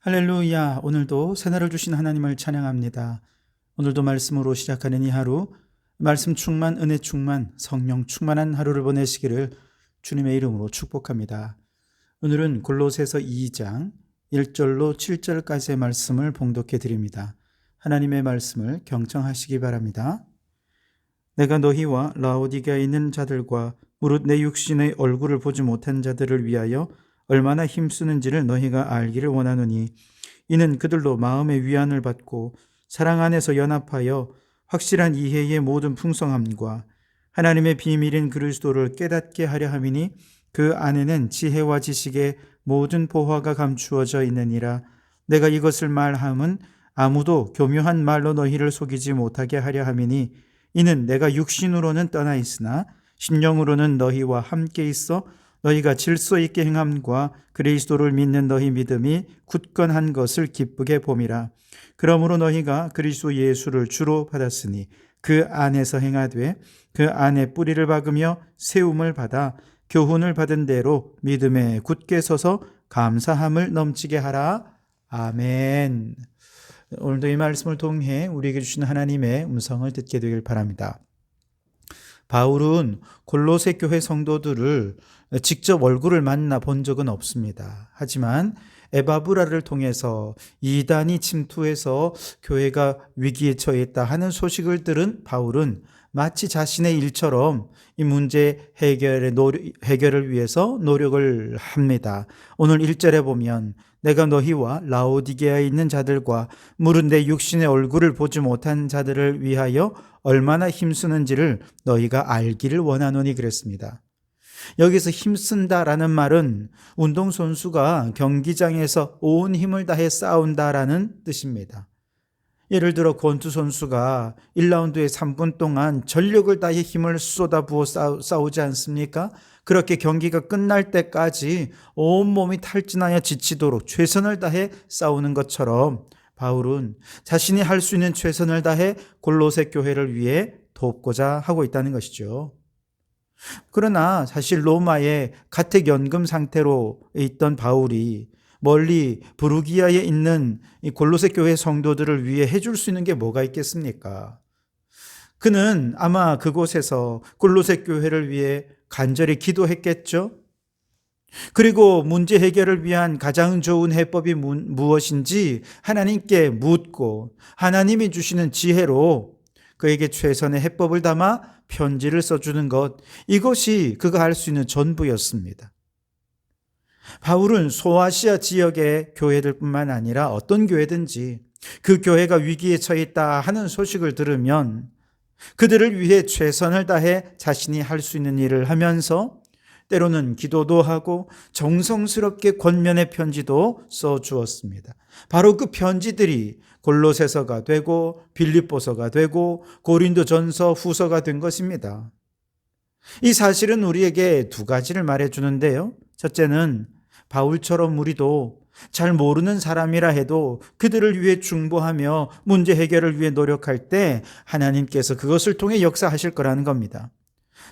할렐루야. 오늘도 새날을 주신 하나님을 찬양합니다. 오늘도 말씀으로 시작하는 이 하루, 말씀 충만, 은혜 충만, 성령 충만한 하루를 보내시기를 주님의 이름으로 축복합니다. 오늘은 골로새서 2장 1절로 7절까지의 말씀을 봉독해 드립니다. 하나님의 말씀을 경청하시기 바랍니다. 내가 너희와 라오디게아에 있는 자들과 무릇 내 육신의 얼굴을 보지 못한 자들을 위하여 얼마나 힘쓰는지를 너희가 알기를 원하노니, 이는 그들로 마음의 위안을 받고 사랑 안에서 연합하여 확실한 이해의 모든 풍성함과 하나님의 비밀인 그리스도를 깨닫게 하려 함이니, 그 안에는 지혜와 지식의 모든 보화가 감추어져 있느니라. 내가 이것을 말함은 아무도 교묘한 말로 너희를 속이지 못하게 하려 함이니, 이는 내가 육신으로는 떠나 있으나 심령으로는 너희와 함께 있어 너희가 질서 있게 행함과 그리스도를 믿는 너희 믿음이 굳건한 것을 기쁘게 봄이라. 그러므로 너희가 그리스도 예수를 주로 받았으니 그 안에서 행하되 그 안에 뿌리를 박으며 세움을 받아 교훈을 받은 대로 믿음에 굳게 서서 감사함을 넘치게 하라. 아멘. 오늘도 이 말씀을 통해 우리에게 주신 하나님의 음성을 듣게 되길 바랍니다. 바울은 골로새 교회 성도들을 직접 얼굴을 만나 본 적은 없습니다. 하지만 에바브라를 통해서 이단이 침투해서 교회가 위기에 처했다 하는 소식을 들은 바울은 마치 자신의 일처럼 이 문제 해결을 위해서 노력을 합니다. 오늘 1절에 보면 내가 너희와 라오디게아에 있는 자들과 무릇 내 육신의 얼굴을 보지 못한 자들을 위하여 얼마나 힘쓰는지를 너희가 알기를 원하노니 그랬습니다. 여기서 힘쓴다라는 말은 운동선수가 경기장에서 온 힘을 다해 싸운다라는 뜻입니다. 예를 들어 권투 선수가 1라운드에 3분 동안 전력을 다해 힘을 쏟아부어 싸우지 않습니까? 그렇게 경기가 끝날 때까지 온몸이 탈진하여 지치도록 최선을 다해 싸우는 것처럼 바울은 자신이 할 수 있는 최선을 다해 골로새 교회를 위해 돕고자 하고 있다는 것이죠. 그러나 사실 로마의 가택연금 상태로 있던 바울이 멀리 부르기아에 있는 이 골로새 교회 성도들을 위해 해줄 수 있는 게 뭐가 있겠습니까? 그는 아마 그곳에서 골로새 교회를 위해 간절히 기도했겠죠. 그리고 문제 해결을 위한 가장 좋은 해법이 무엇인지 하나님께 묻고 하나님이 주시는 지혜로 그에게 최선의 해법을 담아 편지를 써주는 것, 이것이 그가 할 수 있는 전부였습니다. 바울은 소아시아 지역의 교회들뿐만 아니라 어떤 교회든지 그 교회가 위기에 처해 있다 하는 소식을 들으면 그들을 위해 최선을 다해 자신이 할 수 있는 일을 하면서 때로는 기도도 하고 정성스럽게 권면의 편지도 써주었습니다. 바로 그 편지들이 골로새서가 되고 빌립보서가 되고 고린도전서 후서가 된 것입니다. 이 사실은 우리에게 두 가지를 말해주는데요. 첫째는 바울처럼 우리도 잘 모르는 사람이라 해도 그들을 위해 중보하며 문제 해결을 위해 노력할 때 하나님께서 그것을 통해 역사하실 거라는 겁니다.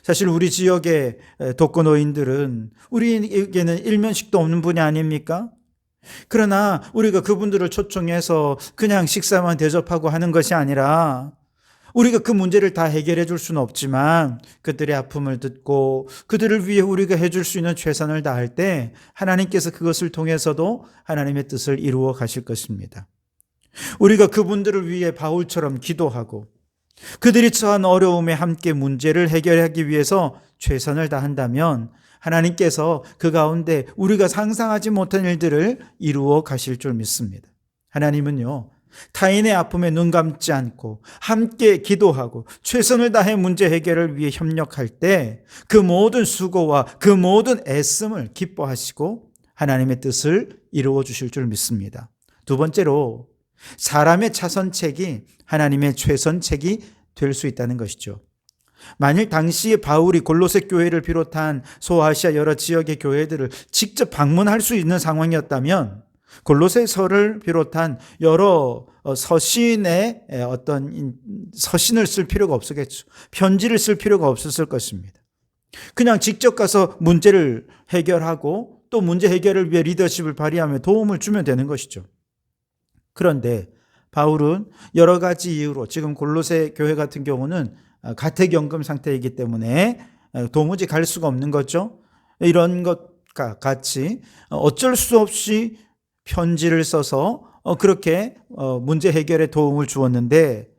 사실 우리 지역의 독거노인들은 우리에게는 일면식도 없는 분이 아닙니까? 그러나 우리가 그분들을 초청해서 그냥 식사만 대접하고 하는 것이 아니라 우리가 그 문제를 다 해결해 줄 수는 없지만 그들의 아픔을 듣고 그들을 위해 우리가 해줄 수 있는 최선을 다할 때 하나님께서 그것을 통해서도 하나님의 뜻을 이루어 가실 것입니다. 우리가 그분들을 위해 바울처럼 기도하고 그들이 처한 어려움에 함께 문제를 해결하기 위해서 최선을 다한다면 하나님께서 그 가운데 우리가 상상하지 못한 일들을 이루어 가실 줄 믿습니다. 하나님은요, 타인의 아픔에 눈 감지 않고 함께 기도하고 최선을 다해 문제 해결을 위해 협력할 때 그 모든 수고와 그 모든 애씀을 기뻐하시고 하나님의 뜻을 이루어 주실 줄 믿습니다. 두 번째로 사람의 차선책이 하나님의 최선책이 될 수 있다는 것이죠. 만일 당시에 바울이 골로새 교회를 비롯한 소아시아 여러 지역의 교회들을 직접 방문할 수 있는 상황이었다면 골로새서를 비롯한 여러 서신의 어떤 서신을 쓸 필요가 없었겠죠. 편지를 쓸 필요가 없었을 것입니다. 그냥 직접 가서 문제를 해결하고 또 문제 해결을 위해 리더십을 발휘하며 도움을 주면 되는 것이죠. 그런데 바울은 여러 가지 이유로 지금 골로새 교회 같은 경우는 가택연금 상태이기 때문에 도무지 갈 수가 없는 거죠. 이런 것과 같이 어쩔 수 없이 편지를 써서 그렇게 문제 해결에 도움을 주었는데,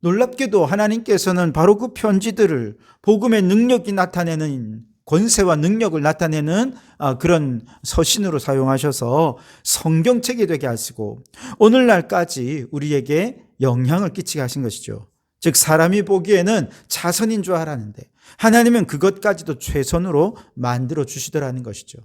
놀랍게도 하나님께서는 바로 그 편지들을 복음의 능력이 나타내는, 권세와 능력을 나타내는 그런 서신으로 사용하셔서 성경책이 되게 하시고 오늘날까지 우리에게 영향을 끼치게 하신 것이죠. 즉 사람이 보기에는 자선인 줄 알았는데 하나님은 그것까지도 최선으로 만들어 주시더라는 것이죠.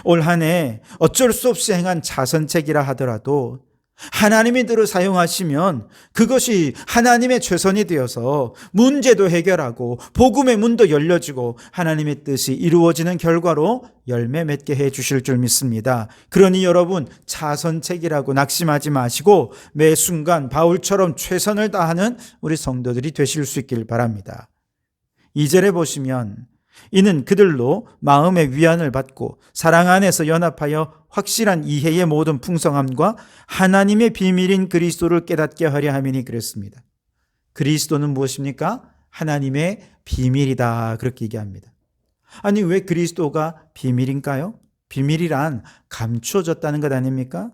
올 한 해 어쩔 수 없이 행한 자선책이라 하더라도 하나님이 들어 사용하시면 그것이 하나님의 최선이 되어서 문제도 해결하고 복음의 문도 열려지고 하나님의 뜻이 이루어지는 결과로 열매 맺게 해 주실 줄 믿습니다. 그러니 여러분, 자선책이라고 낙심하지 마시고 매 순간 바울처럼 최선을 다하는 우리 성도들이 되실 수 있길 바랍니다. 2절에 보시면 이는 그들로 마음의 위안을 받고 사랑 안에서 연합하여 확실한 이해의 모든 풍성함과 하나님의 비밀인 그리스도를 깨닫게 하려 함이니 그랬습니다. 그리스도는 무엇입니까? 하나님의 비밀이다, 그렇게 얘기합니다. 아니, 왜 그리스도가 비밀인가요? 비밀이란 감추어졌다는 것 아닙니까?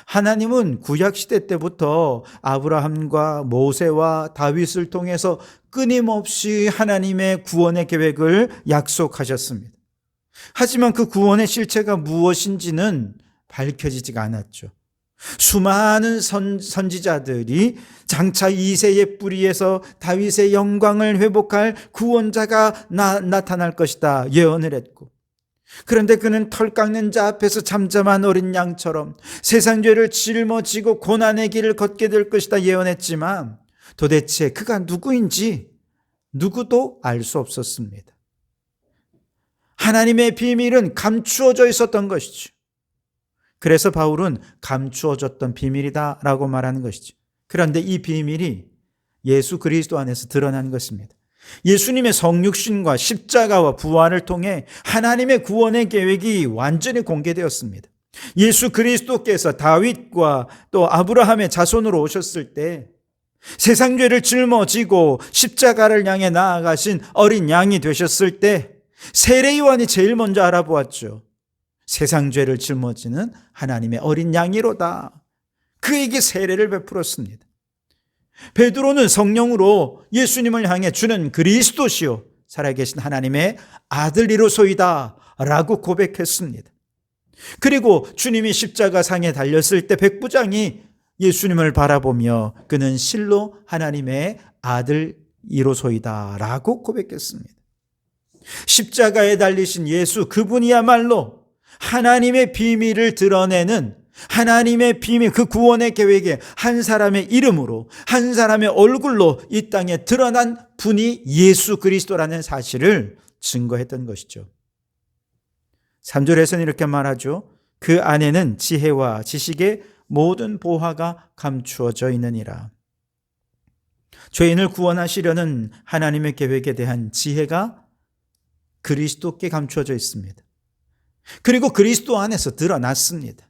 하나님은 구약시대 때부터 아브라함과 모세와 다윗을 통해서 끊임없이 하나님의 구원의 계획을 약속하셨습니다. 하지만 그 구원의 실체가 무엇인지는 밝혀지지가 않았죠. 수많은 선지자들이 장차 이새의 뿌리에서 다윗의 영광을 회복할 구원자가 나타날 것이다 예언을 했고, 그런데 그는 털 깎는 자 앞에서 잠잠한 어린 양처럼 세상 죄를 짊어지고 고난의 길을 걷게 될 것이다 예언했지만 도대체 그가 누구인지 누구도 알 수 없었습니다. 하나님의 비밀은 감추어져 있었던 것이죠. 그래서 바울은 감추어졌던 비밀이다라고 말하는 것이죠. 그런데 이 비밀이 예수 그리스도 안에서 드러난 것입니다. 예수님의 성육신과 십자가와 부활을 통해 하나님의 구원의 계획이 완전히 공개되었습니다. 예수 그리스도께서 다윗과 또 아브라함의 자손으로 오셨을 때 세상 죄를 짊어지고 십자가를 향해 나아가신 어린 양이 되셨을 때 세례 요한이 제일 먼저 알아보았죠. 세상 죄를 짊어지는 하나님의 어린 양이로다. 그에게 세례를 베풀었습니다. 베드로는 성령으로 예수님을 향해 주는 그리스도시요 살아계신 하나님의 아들이로소이다 라고 고백했습니다. 그리고 주님이 십자가 상에 달렸을 때 백부장이 예수님을 바라보며 그는 실로 하나님의 아들이로소이다 라고 고백했습니다. 십자가에 달리신 예수, 그분이야말로 하나님의 비밀을 드러내는, 하나님의 비밀, 그 구원의 계획에 한 사람의 이름으로, 한 사람의 얼굴로 이 땅에 드러난 분이 예수 그리스도라는 사실을 증거했던 것이죠. 3절에서는 이렇게 말하죠. 그 안에는 지혜와 지식의 모든 보화가 감추어져 있느니라. 죄인을 구원하시려는 하나님의 계획에 대한 지혜가 그리스도께 감추어져 있습니다. 그리고 그리스도 안에서 드러났습니다.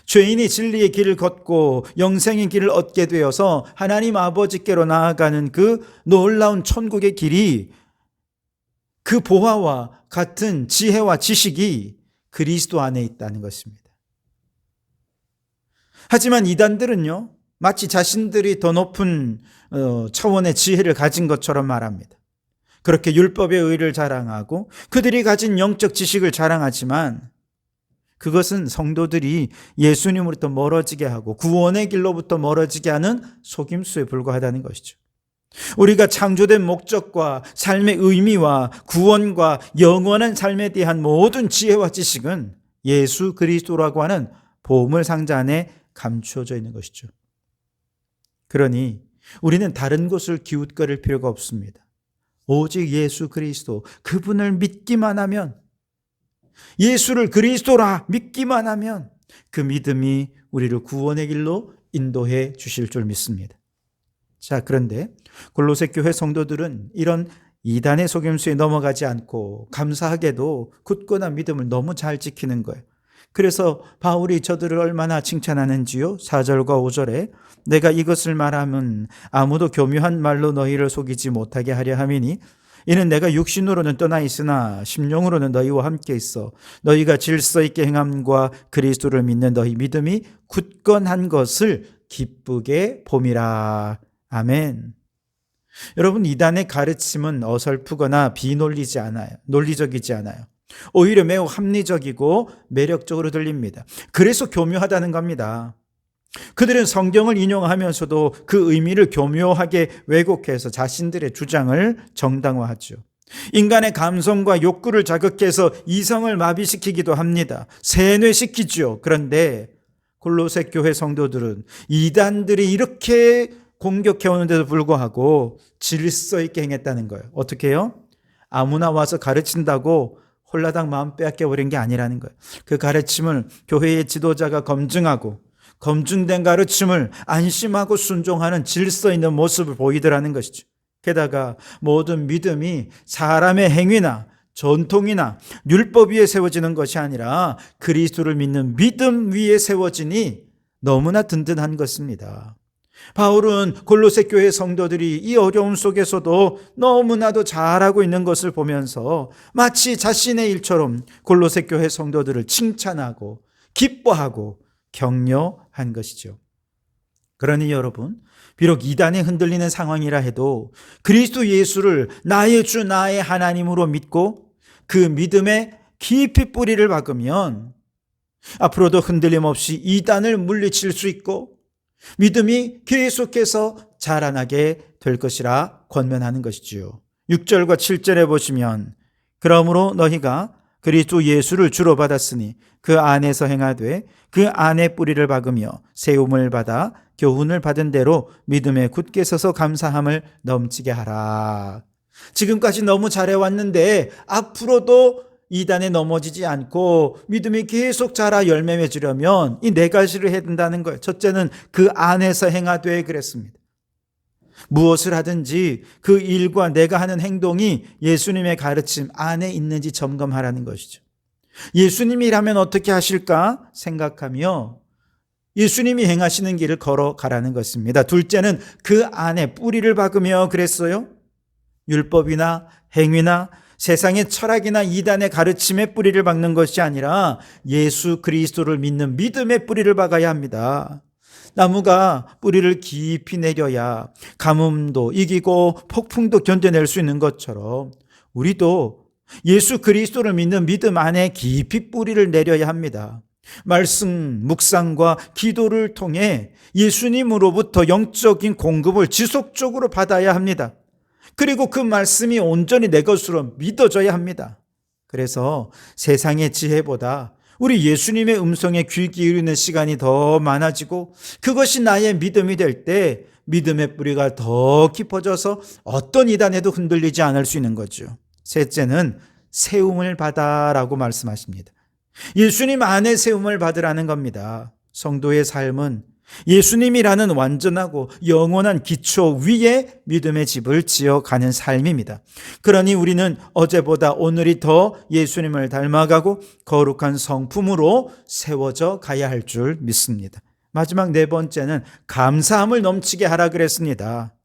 죄인이 진리의 길을 걷고 영생의 길을 얻게 되어서 하나님 아버지께로 나아가는 그 놀라운 천국의 길이, 그 보화와 같은 지혜와 지식이 그리스도 안에 있다는 것입니다. 하지만 이단들은요, 마치 자신들이 더 높은 차원의 지혜를 가진 것처럼 말합니다. 그렇게 율법의 의를 자랑하고 그들이 가진 영적 지식을 자랑하지만 그것은 성도들이 예수님으로부터 멀어지게 하고 구원의 길로부터 멀어지게 하는 속임수에 불과하다는 것이죠. 우리가 창조된 목적과 삶의 의미와 구원과 영원한 삶에 대한 모든 지혜와 지식은 예수 그리스도라고 하는 보물 상자 안에 감추어져 있는 것이죠. 그러니 우리는 다른 곳을 기웃거릴 필요가 없습니다. 오직 예수 그리스도, 그분을 믿기만 하면, 예수를 그리스도라 믿기만 하면 그 믿음이 우리를 구원의 길로 인도해 주실 줄 믿습니다. 자, 그런데 골로새 교회 성도들은 이런 이단의 속임수에 넘어가지 않고 감사하게도 굳건한 믿음을 너무 잘 지키는 거예요. 그래서 바울이 저들을 얼마나 칭찬하는지요? 4절과 5절에 내가 이것을 말하면 아무도 교묘한 말로 너희를 속이지 못하게 하려 함이니 이는 내가 육신으로는 떠나 있으나 심령으로는 너희와 함께 있어 너희가 질서 있게 행함과 그리스도를 믿는 너희 믿음이 굳건한 것을 기쁘게 봄이라. 아멘. 여러분, 이단의 가르침은 어설프거나 논리적이지 않아요. 오히려 매우 합리적이고 매력적으로 들립니다. 그래서 교묘하다는 겁니다. 그들은 성경을 인용하면서도 그 의미를 교묘하게 왜곡해서 자신들의 주장을 정당화하죠. 인간의 감성과 욕구를 자극해서 이성을 마비시키기도 합니다. 세뇌시키죠. 그런데 골로새 교회 성도들은 이단들이 이렇게 공격해오는데도 불구하고 질서 있게 행했다는 거예요. 어떻게 해요? 아무나 와서 가르친다고 홀라당 마음 빼앗겨버린 게 아니라는 거예요. 그 가르침을 교회의 지도자가 검증하고 검증된 가르침을 안심하고 순종하는 질서 있는 모습을 보이더라는 것이죠. 게다가 모든 믿음이 사람의 행위나 전통이나 율법 위에 세워지는 것이 아니라 그리스도를 믿는 믿음 위에 세워지니 너무나 든든한 것입니다. 바울은 골로새 교회 성도들이 이 어려움 속에서도 너무나도 잘하고 있는 것을 보면서 마치 자신의 일처럼 골로새 교회 성도들을 칭찬하고 기뻐하고 격려한 것이죠. 그러니 여러분, 비록 이단에 흔들리는 상황이라 해도 그리스도 예수를 나의 주 나의 하나님으로 믿고 그 믿음에 깊이 뿌리를 박으면 앞으로도 흔들림 없이 이단을 물리칠 수 있고 믿음이 계속해서 자라나게 될 것이라 권면하는 것이지요. 6절과 7절에 보시면 그러므로 너희가 그리스도 예수를 주로 받았으니 그 안에서 행하되 그 안에 뿌리를 박으며 세움을 받아 교훈을 받은 대로 믿음에 굳게 서서 감사함을 넘치게 하라. 지금까지 너무 잘해왔는데 앞으로도 이단에 넘어지지 않고 믿음이 계속 자라 열매 맺으려면 이 네 가지를 해야 된다는 거예요. 첫째는 그 안에서 행하되 그랬습니다. 무엇을 하든지 그 일과 내가 하는 행동이 예수님의 가르침 안에 있는지 점검하라는 것이죠. 예수님이라면 어떻게 하실까 생각하며 예수님이 행하시는 길을 걸어가라는 것입니다. 둘째는 그 안에 뿌리를 박으며 그랬어요. 율법이나 행위나 세상의 철학이나 이단의 가르침에 뿌리를 박는 것이 아니라 예수 그리스도를 믿는 믿음의 뿌리를 박아야 합니다. 나무가 뿌리를 깊이 내려야 가뭄도 이기고 폭풍도 견뎌낼 수 있는 것처럼 우리도 예수 그리스도를 믿는 믿음 안에 깊이 뿌리를 내려야 합니다. 말씀, 묵상과 기도를 통해 예수님으로부터 영적인 공급을 지속적으로 받아야 합니다. 그리고 그 말씀이 온전히 내 것으로 믿어져야 합니다. 그래서 세상의 지혜보다 우리 예수님의 음성에 귀 기울이는 시간이 더 많아지고 그것이 나의 믿음이 될 때 믿음의 뿌리가 더 깊어져서 어떤 이단에도 흔들리지 않을 수 있는 거죠. 셋째는 세움을 받아라고 말씀하십니다. 예수님 안에 세움을 받으라는 겁니다. 성도의 삶은 예수님이라는 완전하고 영원한 기초 위에 믿음의 집을 지어가는 삶입니다. 그러니 우리는 어제보다 오늘이 더 예수님을 닮아가고 거룩한 성품으로 세워져 가야 할 줄 믿습니다. 마지막 네 번째는 감사함을 넘치게 하라 그랬습니다.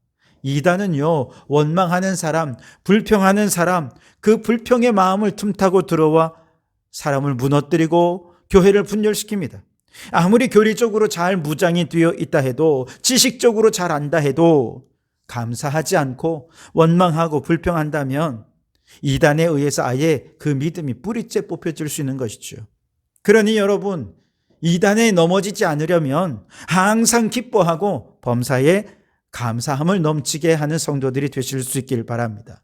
이단은요, 원망하는 사람, 불평하는 사람, 그 불평의 마음을 틈타고 들어와 사람을 무너뜨리고 교회를 분열시킵니다. 아무리 교리적으로 잘 무장이 되어 있다 해도 지식적으로 잘 안다 해도 감사하지 않고 원망하고 불평한다면 이단에 의해서 아예 그 믿음이 뿌리째 뽑혀질 수 있는 것이죠. 그러니 여러분, 이단에 넘어지지 않으려면 항상 기뻐하고 범사에 감사함을 넘치게 하는 성도들이 되실 수 있길 바랍니다.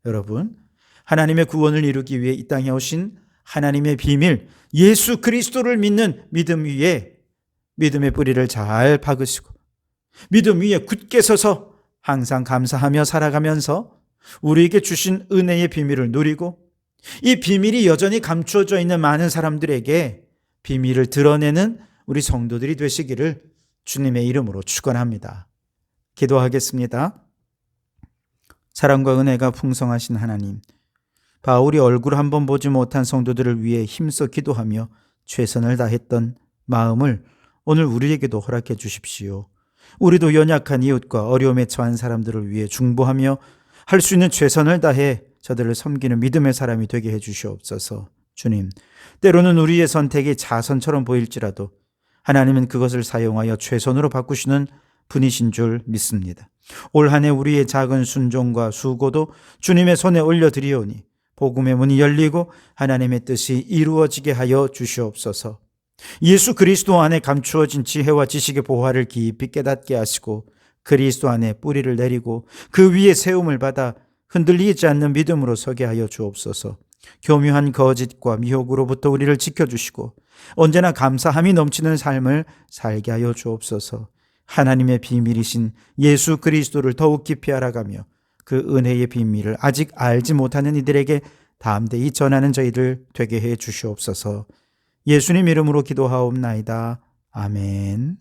여러분, 하나님의 구원을 이루기 위해 이 땅에 오신 하나님의 비밀, 예수 그리스도를 믿는 믿음 위에 믿음의 뿌리를 잘 박으시고 믿음 위에 굳게 서서 항상 감사하며 살아가면서 우리에게 주신 은혜의 비밀을 누리고 이 비밀이 여전히 감추어져 있는 많은 사람들에게 비밀을 드러내는 우리 성도들이 되시기를 주님의 이름으로 축원합니다. 기도하겠습니다. 사랑과 은혜가 풍성하신 하나님, 바울이 얼굴 한번 보지 못한 성도들을 위해 힘써 기도하며 최선을 다했던 마음을 오늘 우리에게도 허락해 주십시오. 우리도 연약한 이웃과 어려움에 처한 사람들을 위해 중보하며 할 수 있는 최선을 다해 저들을 섬기는 믿음의 사람이 되게 해 주시옵소서. 주님, 때로는 우리의 선택이 자선처럼 보일지라도 하나님은 그것을 사용하여 최선으로 바꾸시는 분이신 줄 믿습니다. 올 한 해 우리의 작은 순종과 수고도 주님의 손에 올려드리오니 복음의 문이 열리고 하나님의 뜻이 이루어지게 하여 주시옵소서. 예수 그리스도 안에 감추어진 지혜와 지식의 보화를 깊이 깨닫게 하시고 그리스도 안에 뿌리를 내리고 그 위에 세움을 받아 흔들리지 않는 믿음으로 서게 하여 주옵소서. 교묘한 거짓과 미혹으로부터 우리를 지켜주시고 언제나 감사함이 넘치는 삶을 살게 하여 주옵소서. 하나님의 비밀이신 예수 그리스도를 더욱 깊이 알아가며 그 은혜의 비밀을 아직 알지 못하는 이들에게 담대히 전하는 저희들 되게 해 주시옵소서. 예수님 이름으로 기도하옵나이다. 아멘.